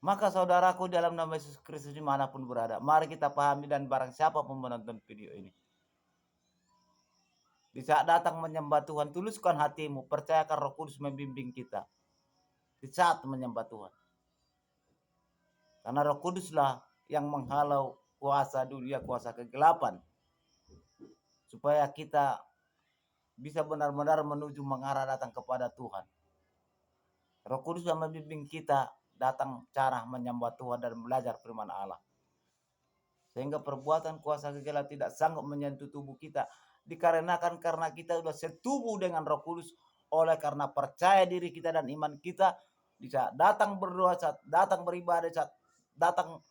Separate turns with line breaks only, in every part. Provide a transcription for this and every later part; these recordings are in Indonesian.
Maka saudaraku dalam nama Yesus Kristus dimanapun berada, mari kita pahami dan barang siapa pun menonton video ini. Di saat datang menyembah Tuhan, tuluskan hatimu, percayakan Roh Kudus membimbing kita. Di saat menyembah Tuhan. Karena Roh Kuduslah yang menghalau kuasa dunia, kuasa kegelapan. Supaya kita bisa benar-benar menuju mengarah datang kepada Tuhan. Roh Kudus yang membimbing kita datang cara menyembah Tuhan dan belajar firman Allah. Sehingga perbuatan kuasa kegelapan tidak sanggup menyentuh tubuh kita. Dikarenakan karena kita sudah setubuh dengan Roh Kudus. Oleh karena percaya diri kita dan iman kita. Bisa datang berdoa, saat datang beribadah, saat datang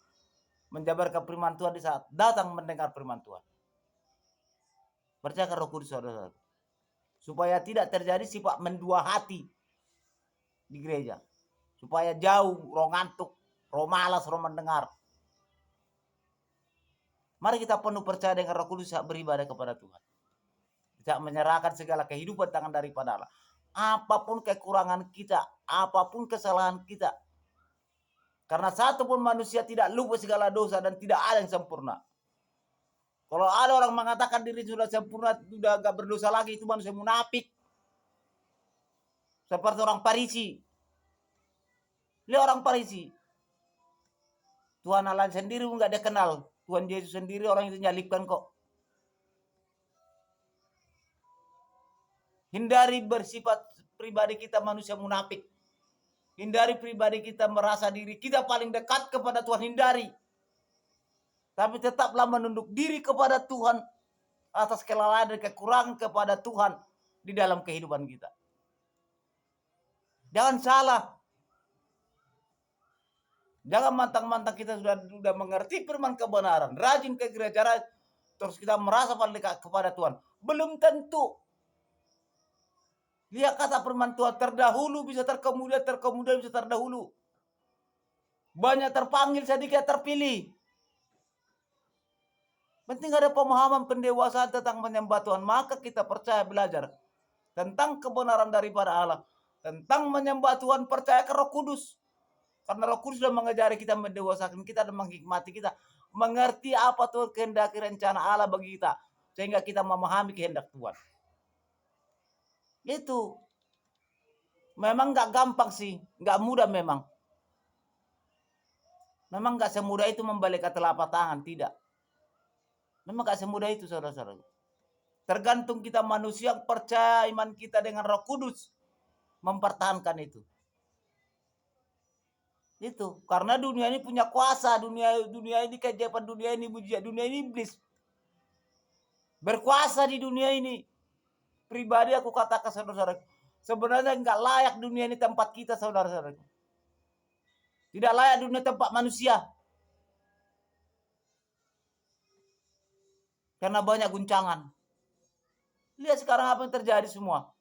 menjabarkan firman Tuhan, di saat datang mendengar firman Tuhan. Percayakan Roh Kudus, saudara. Supaya tidak terjadi sifat mendua hati di gereja. Supaya jauh, roh ngantuk, roh malas, roh mendengar. Mari kita penuh percaya dengan Roh Kudus saat beribadah kepada Tuhan. Saat menyerahkan segala kehidupan tangan daripada Allah. Apapun kekurangan kita, apapun kesalahan kita. Karena satu pun manusia tidak lupa segala dosa dan tidak ada yang sempurna. Kalau ada orang mengatakan diri sudah sempurna, sudah gak berdosa lagi, itu manusia munafik. Seperti orang Farisi. Lihat orang Farisi. Tuhan Allah sendiri enggak dia kenal. Tuhan Yesus sendiri orang itu nyalibkan kok. Hindari bersifat pribadi kita manusia munafik. Hindari pribadi kita merasa diri kita paling dekat kepada Tuhan, hindari. Tapi tetaplah menunduk diri kepada Tuhan atas kelalaian dan kekurangan kepada Tuhan di dalam kehidupan kita. Jangan salah. Jangan mantang-mantang kita sudah mengerti firman kebenaran, rajin ke gereja, terus kita merasa paling dekat kepada Tuhan. Belum tentu. Lihat kata firman Tuhan, terdahulu bisa terkemudian, terkemudian bisa terdahulu. Banyak terpanggil, sedikit terpilih. Penting ada pemahaman pendewasaan tentang menyembah Tuhan. Maka kita percaya belajar tentang kebenaran daripada Allah. Tentang menyembah Tuhan, percaya ke Roh Kudus. Karena Roh Kudus sudah mengajari kita, mendewasakan kita dan menghikmati kita. Mengerti apa tuh kehendak rencana Allah bagi kita. Sehingga kita memahami kehendak Tuhan. Itu. Memang gak gampang sih. Gak mudah memang. Memang gak semudah itu membalikkan telapak tangan. Tidak. Memang gak semudah itu, saudara-saudara. Tergantung kita manusia yang percaya iman kita dengan Roh Kudus. Mempertahankan itu. Itu. Karena dunia ini punya kuasa. Dunia ini keajaiban, dunia ini mujizat, dunia ini iblis. Berkuasa di dunia ini. Pribadi aku katakan saudara-saudara. Sebenarnya enggak layak dunia ini tempat kita, saudara-saudara. Tidak layak dunia tempat manusia. Karena banyak guncangan. Lihat sekarang apa yang terjadi semua.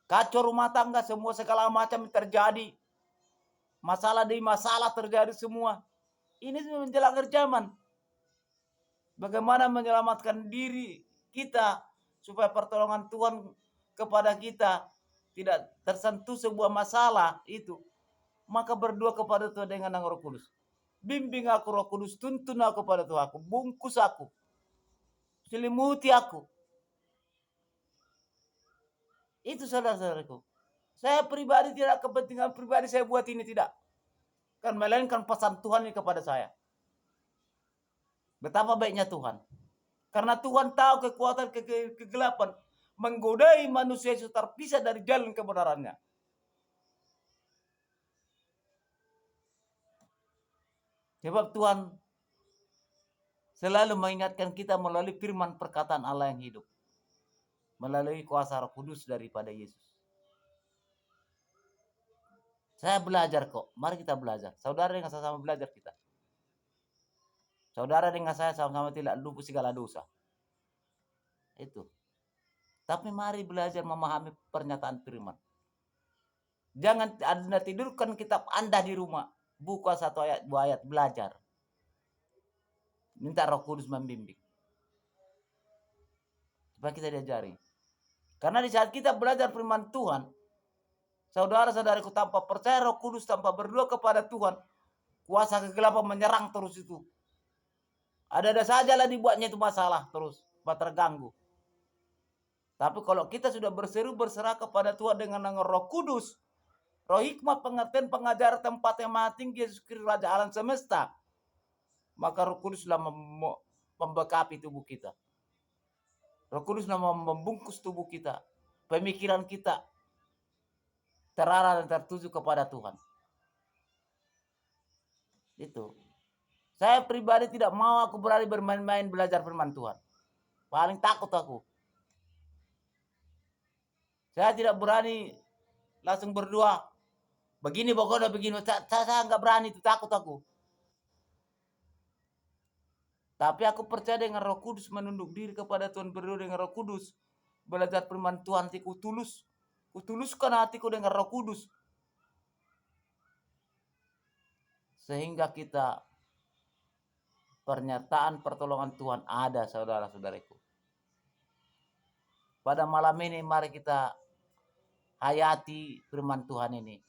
Kacau rumah tangga, semua segala macam terjadi. Masalah demi masalah terjadi semua. Ini menjelang akhir zaman. Bagaimana menyelamatkan diri kita supaya pertolongan Tuhan kepada kita tidak tersentuh sebuah masalah itu. Maka berdoa kepada Tuhan dengan Roh Kudus. Bimbing aku Roh Kudus, tuntun aku pada Tuhan aku, bungkus aku. Selimuti aku. Itu saudara-saudaraku. Saya pribadi tidak kepentingan pribadi saya buat ini, tidak. Kan melainkan pesan Tuhan ini kepada saya. Betapa baiknya Tuhan. Karena Tuhan tahu kekuatan kegelapan menggodai manusia itu terpisah dari jalan kebenarannya. Sebab Tuhan selalu mengingatkan kita melalui firman perkataan Allah yang hidup. Melalui kuasa Roh Kudus daripada Yesus. Saya belajar kok. Mari kita belajar. Saudara dengan sama-sama belajar kita. Saudara dengan saya sama-sama tidak lupa segala dosa. Itu. Tapi mari belajar memahami pernyataan firman. Jangan Anda tidurkan kitab Anda di rumah. Buka satu ayat, dua ayat, belajar. Minta Roh Kudus membimbing. Supaya kita diajari. Karena di saat kita belajar firman Tuhan, saudara-saudariku tanpa percaya Roh Kudus, tanpa berdoa kepada Tuhan, kuasa kegelapan menyerang terus itu. Ada-ada sajalah dibuatnya itu masalah terus, terganggu. Tapi kalau kita sudah berseru berserah kepada Tuhan dengan nama Roh Kudus, Roh hikmat, pengertian, pengajar tempat yang maha tinggi Yesus Kristus Raja alam semesta, maka Roh Kudus telah membekapi tubuh kita. Roh Kudus telah membungkus tubuh kita, pemikiran kita terarah dan tertuju kepada Tuhan. Itu. Saya pribadi tidak mau aku berani bermain-main belajar firman Tuhan. Paling takut aku. Saya tidak berani langsung berdoa. Begini pokoknya begini. Saya nggak berani, itu takut aku. Tapi aku percaya dengan Roh Kudus, menunduk diri kepada Tuhan, berdoa dengan Roh Kudus. Belajar firman Tuhan, hatiku tulus. Kutuluskan hatiku dengan Roh Kudus. Sehingga kita pernyataan pertolongan Tuhan ada, saudara-saudariku. Pada malam ini mari kita hayati firman Tuhan ini.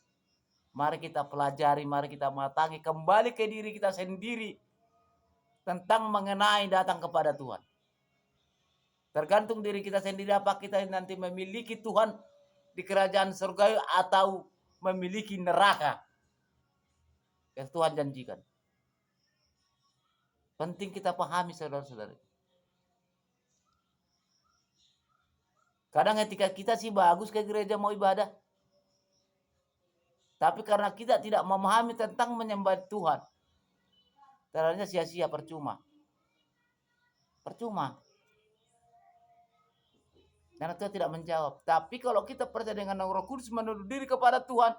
Mari kita pelajari, mari kita matangi kembali ke diri kita sendiri tentang mengenai datang kepada Tuhan. Tergantung diri kita sendiri, apa kita nanti memiliki Tuhan di kerajaan surga atau memiliki neraka yang Tuhan janjikan. Penting kita pahami, saudara-saudara. Kadang ketika kita sih bagus ke gereja mau ibadah, tapi karena kita tidak memahami tentang menyembah Tuhan, ternyata sia-sia, percuma. Percuma. Karena Tuhan tidak menjawab. Tapi kalau kita percaya dengan Roh Kudus, menunduk diri kepada Tuhan,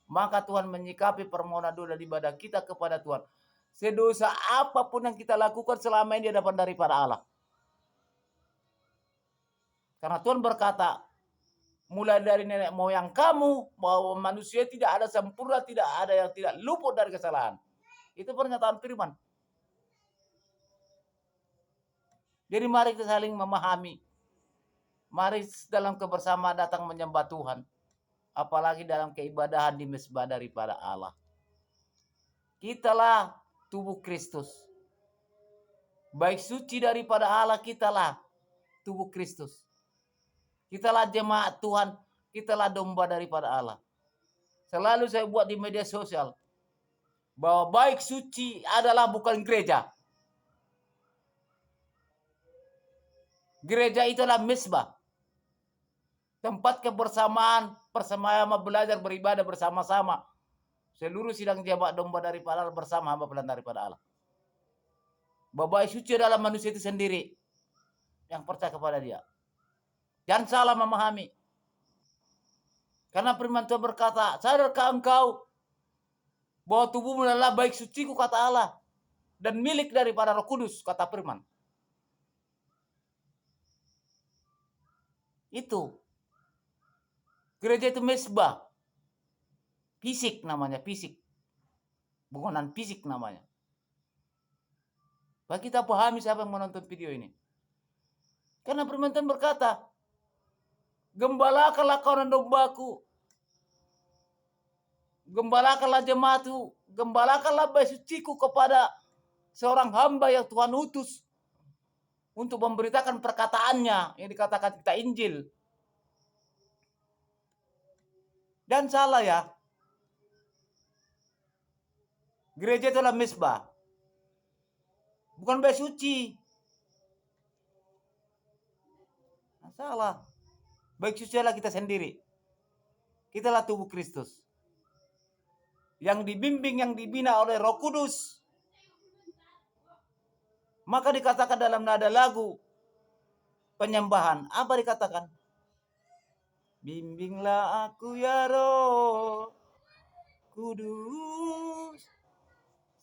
maka Tuhan menyikapi permohonan doa dan ibadah kita kepada Tuhan. Sedosa apapun yang kita lakukan selama ini di hadapan daripada Allah. Karena Tuhan berkata, mulai dari nenek moyang kamu, bahwa manusia tidak ada sempurna, tidak ada yang tidak luput dari kesalahan. Itu pernyataan firman. Jadi mari kita saling memahami. Mari dalam kebersamaan datang menyembah Tuhan. Apalagi dalam keibadahan di mezbah daripada Allah. Kitalah tubuh Kristus. Baik suci daripada Allah, kitalah tubuh Kristus. Kitalah jemaat Tuhan, kitalah domba daripada Allah. Selalu saya buat di media sosial bahwa baik suci adalah bukan gereja. Gereja itulah mezbah. Tempat kebersamaan, bersama-sama belajar, beribadah bersama-sama. Seluruh sidang jemaat domba daripada Allah bersama hamba pelayan daripada Allah. Bahwa baik suci adalah manusia itu sendiri yang percaya kepada Dia. Jangan salah memahami. Karena firman Tuhan berkata, sadarkah engkau bahwa tubuhmu adalah baik suciku, kata Allah, dan milik daripada Roh Kudus, kata firman. Itu. Gereja itu mezbah. Fisik namanya, fisik. Bangunan fisik namanya. Bagi kita pahami siapa yang menonton video ini. Karena firman Tuhan berkata, gembalakanlah kawanan dombaku. Gembalakanlah jemaatku. Gembalakanlah baik suciku kepada seorang hamba yang Tuhan utus untuk memberitakan perkataannya yang dikatakan kita Injil. Dan salah ya. Gereja itu adalah mezbah. Bukan baik suci. Salah. Baik suci adalah kita sendiri. Kitalah tubuh Kristus. Yang dibimbing, yang dibina oleh Roh Kudus. Maka dikatakan dalam nada lagu penyembahan. Apa dikatakan? Bimbinglah aku ya Roh Kudus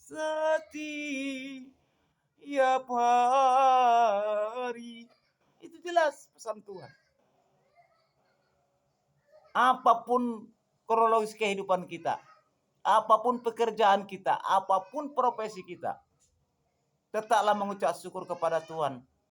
setiap hari. Itu jelas pesan Tuhan. Apapun kronologis kehidupan kita, apapun pekerjaan kita, apapun profesi kita, tetaplah mengucap syukur kepada Tuhan